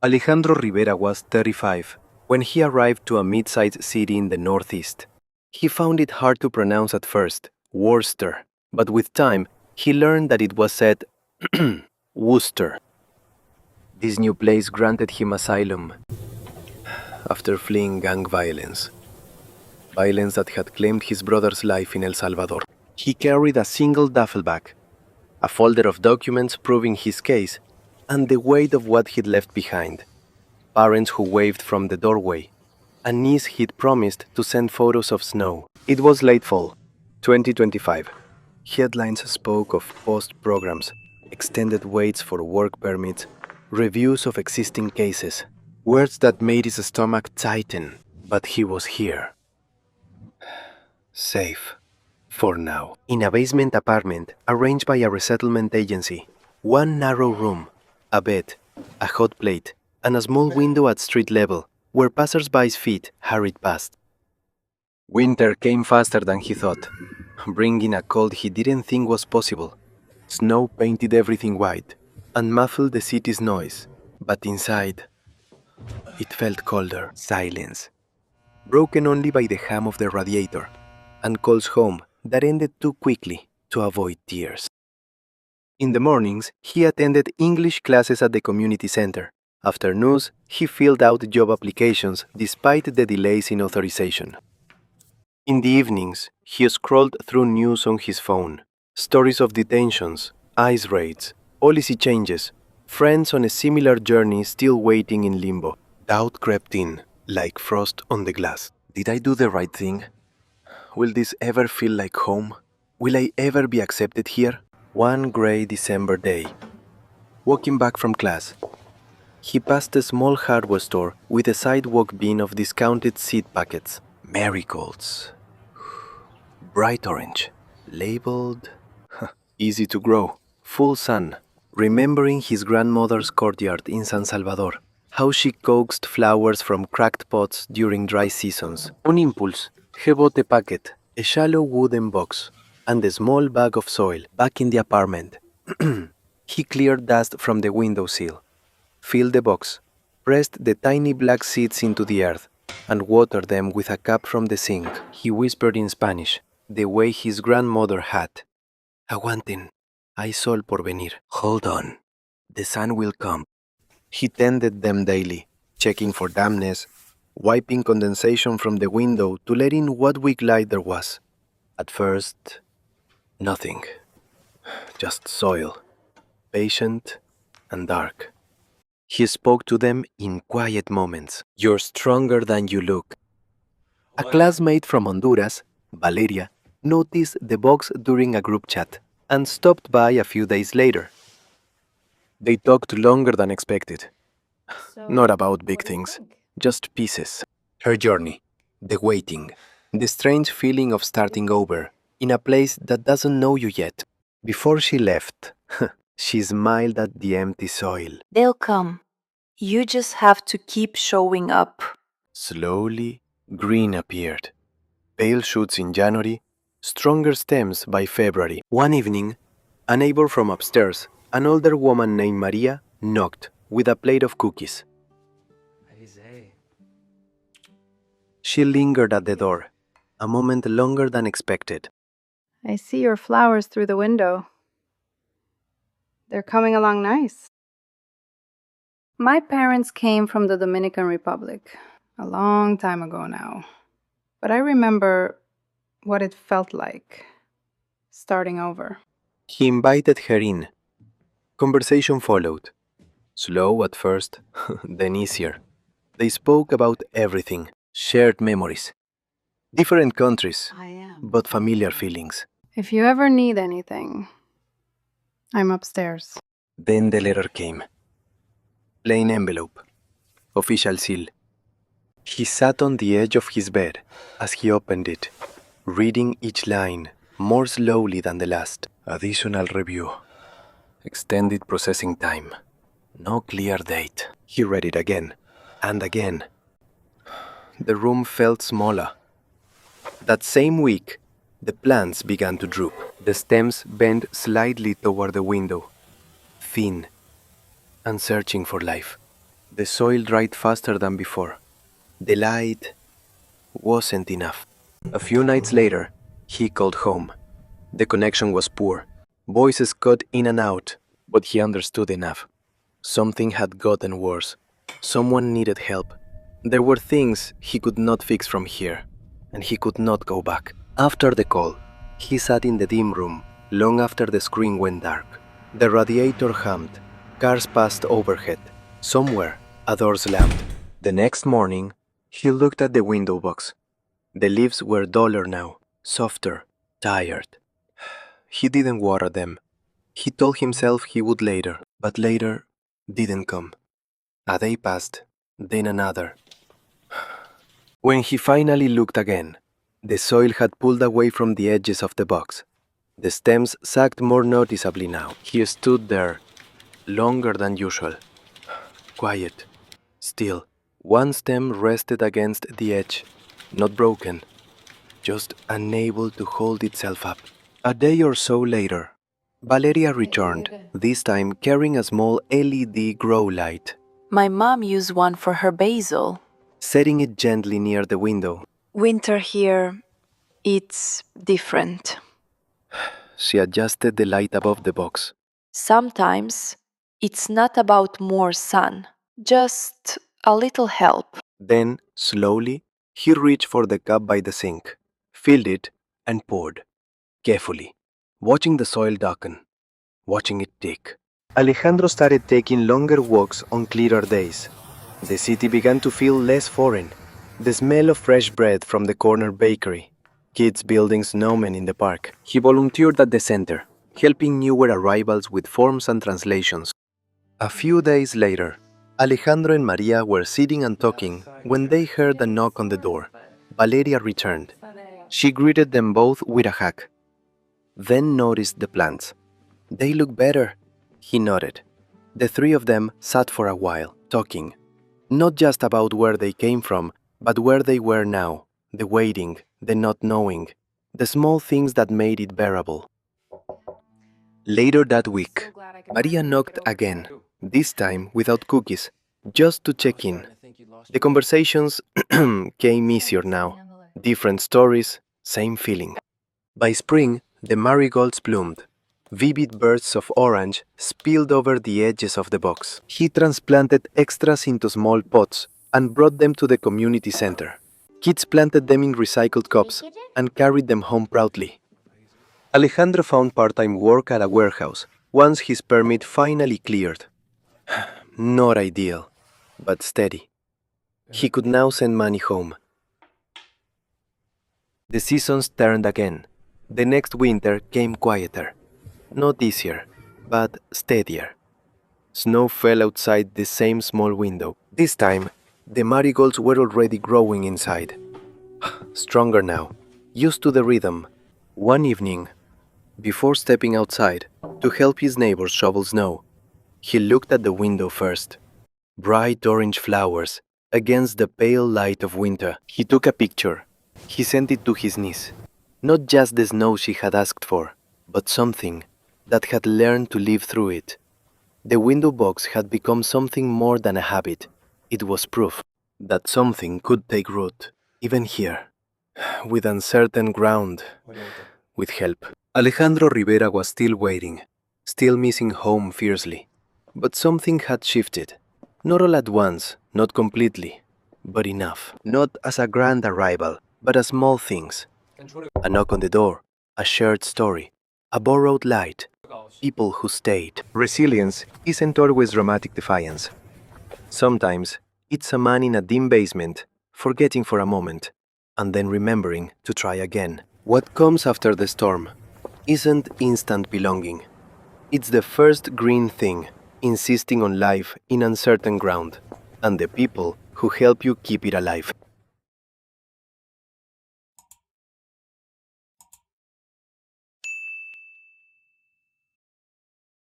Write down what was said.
Alejandro Rivera was 35 when he arrived to a mid-sized city in the northeast. He found it hard to pronounce at first, Worcester, but with time, he learned that it was said Worcester. This new place granted him asylum after fleeing gang violence that had claimed his brother's life in El Salvador. He carried a single duffel bag, a folder of documents proving his case, and the weight of what he'd left behind. Parents who waved from the doorway, a niece he'd promised to send photos of snow. It was late fall, 2025. Headlines spoke of post programs, extended waits for work permits, reviews of existing cases, words that made his stomach tighten. But he was here. Safe. For now. In a basement apartment arranged by a resettlement agency. One narrow room, a bed, a hot plate, and a small window at street level where passers-by's feet hurried past. Winter came faster than he thought, bringing a cold he didn't think was possible. Snow painted everything white and muffled the city's noise, but inside, it felt colder. Silence, broken only by the hum of the radiator, and calls home that ended too quickly to avoid tears. In the mornings, he attended English classes at the community center. Afternoons, he filled out job applications despite the delays in authorization. In the evenings, he scrolled through news on his phone. Stories of detentions, ICE raids, policy changes, friends on a similar journey still waiting in limbo. Doubt crept in, like frost on the glass. Did I do the right thing? Will this ever feel like home? Will I ever be accepted here? One gray December day, walking back from class, he passed a small hardware store with a sidewalk bin of discounted seed packets. Marigolds. Bright orange. Labeled easy to grow. Full sun. Remembering his grandmother's courtyard in San Salvador. How she coaxed flowers from cracked pots during dry seasons. Un impulse. He bought a packet, a shallow wooden box, and a small bag of soil back in the apartment. He cleared dust from the windowsill, filled the box, pressed the tiny black seeds into the earth, and watered them with a cup from the sink. He whispered in Spanish, the way his grandmother had. Aguanten, hay sol por venir. Hold on, the sun will come. He tended them daily, checking for dampness, wiping condensation from the window to let in what weak light there was. At first, nothing. Just soil, patient and dark. He spoke to them in quiet moments. You're stronger than you look. A classmate from Honduras, Valeria, noticed the box during a group chat and stopped by a few days later. They talked longer than expected. Not about big things. Just pieces. Her journey, the waiting, the strange feeling of starting over in a place that doesn't know you yet. Before she left, she smiled at the empty soil. They'll come. You just have to keep showing up. Slowly, green appeared. Pale shoots in January, stronger stems by February. One evening, a neighbor from upstairs, an older woman named Maria, knocked with a plate of cookies. She lingered at the door, a moment longer than expected. I see your flowers through the window. They're coming along nice. My parents came from the Dominican Republic a long time ago now. But I remember what it felt like, starting over. He invited her in. Conversation followed. Slow at first, then easier. They spoke about everything. Shared memories. Different countries, but familiar feelings. If you ever need anything, I'm upstairs. Then the letter came. Plain envelope. Official seal. He sat on the edge of his bed as he opened it, reading each line more slowly than the last. Additional review. Extended processing time. No clear date. He read it again and again. The room felt smaller. That same week, the plants began to droop. The stems bent slightly toward the window, thin and searching for life. The soil dried faster than before. The light wasn't enough. A few nights later, he called home. The connection was poor. Voices cut in and out, but he understood enough. Something had gotten worse. Someone needed help. There were things he could not fix from here, and he could not go back. After the call, he sat in the dim room long after the screen went dark. The radiator hummed. Cars passed overhead. Somewhere, a door slammed. The next morning, he looked at the window box. The leaves were duller now, softer, tired. He didn't water them. He told himself he would later, but later didn't come. A day passed, then another. When he finally looked again, the soil had pulled away from the edges of the box. The stems sagged more noticeably now. He stood there, longer than usual. Quiet, still. One stem rested against the edge, not broken, just unable to hold itself up. A day or so later, Valeria returned, this time carrying a small LED grow light. My mom used one for her basil. Setting it gently near the window, Winter here, it's different. she adjusted the light above the box. Sometimes it's not about more sun, just a little help. Then, slowly, he reached for the cup by the sink, filled it, and poured, carefully, watching the soil darken, watching it tick. Alejandro started taking longer walks on clearer days. The city began to feel less foreign. The smell of fresh bread from the corner bakery, kids building snowmen in the park. He volunteered at the center, helping newer arrivals with forms and translations. A few days later, Alejandro and Maria were sitting and talking when they heard a knock on the door. Valeria returned. She greeted them both with a hug. Then noticed the plants. They look better, he nodded. The three of them sat for a while, talking. Not just about where they came from, but where they were now, the waiting, the not knowing, the small things that made it bearable. Later that week, Maria knocked again, this time without cookies, just to check in. The conversations came easier now. Different stories, same feeling. By spring, the marigolds bloomed. Vivid bursts of orange spilled over the edges of the box. He transplanted extras into small pots and brought them to the community center. Kids planted them in recycled cups and carried them home proudly. Alejandro found part-time work at a warehouse once his permit finally cleared. Not ideal, but steady. He could now send money home. The seasons turned again. The next winter came quieter. Not easier, but steadier. Snow fell outside the same small window. This time, the marigolds were already growing inside. Stronger now, used to the rhythm. One evening, before stepping outside to help his neighbors shovel snow, he looked at the window first. Bright orange flowers against the pale light of winter. He took a picture. He sent it to his niece. Not just the snow she had asked for, but something that had learned to live through it. The window box had become something more than a habit. It was proof that something could take root, even here, with uncertain ground, with help. Alejandro Rivera was still waiting, still missing home fiercely. But something had shifted. Not all at once, not completely, but enough. Not as a grand arrival, but as small things. A knock on the door, a shared story, a borrowed light, people who stayed. Resilience isn't always dramatic defiance. Sometimes it's a man in a dim basement, forgetting for a moment, and then remembering to try again. What comes after the storm isn't instant belonging. It's the first green thing, insisting on life in uncertain ground, and the people who help you keep it alive.